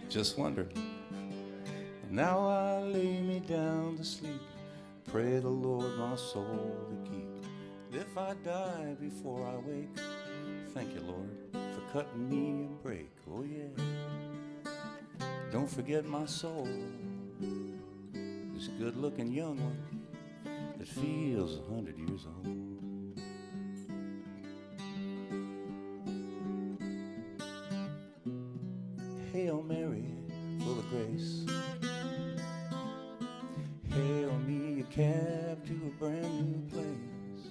Just wondered. Now I lay me down to sleep, pray the Lord my soul to keep. If I die before I wake, thank you, Lord, for cutting me a break. Oh yeah, don't forget my soul, this good-looking young one that feels 100 years old. Hail Mary, full of grace, hail me a cab to a brand new place.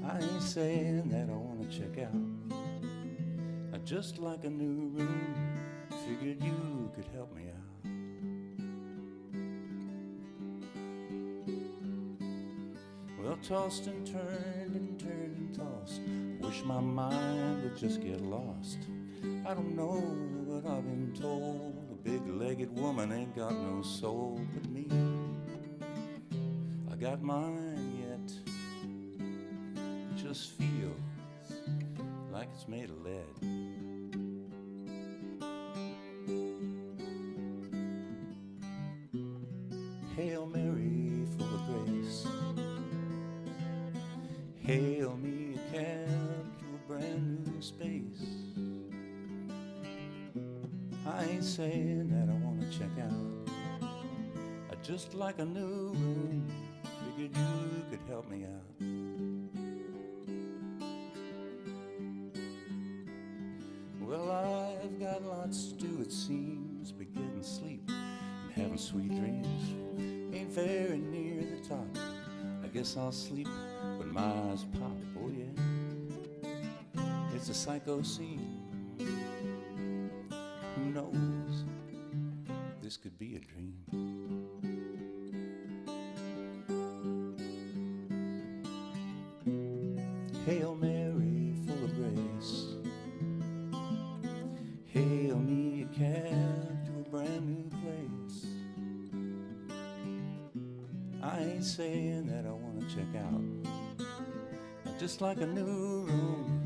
I ain't saying that I wanna check out, I just like a new room, figured you could help me out. Well, tossed and turned and turned and tossed, wish my mind would just get lost. I don't know, but I've been told a big-legged woman ain't got no soul but me. I got mine yet, it just feels like it's made of lead. Hail Mary, full of grace, hail me a cab to a brand new space. I ain't saying that I wanna check out, I just like a new room, figured you could help me out. Well, I've got lots to do, it seems, but getting sleep and having sweet dreams ain't very near the top. I guess I'll sleep when my eyes pop. Oh yeah, it's a psycho scene. Who knows, this could be a dream. Hail Mary, full of grace, hail me a cab to a brand new place. I ain't saying that I wanna check out, I just like a new room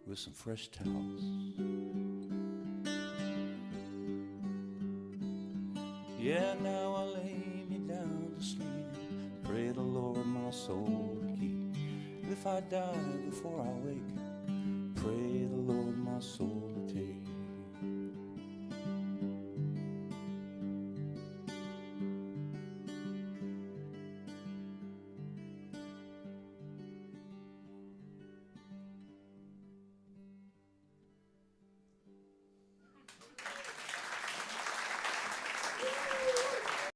with some fresh towels. Yeah, now I lay me down to sleep, pray the Lord my soul to keep. If I die before I wake, pray the Lord my soul to take.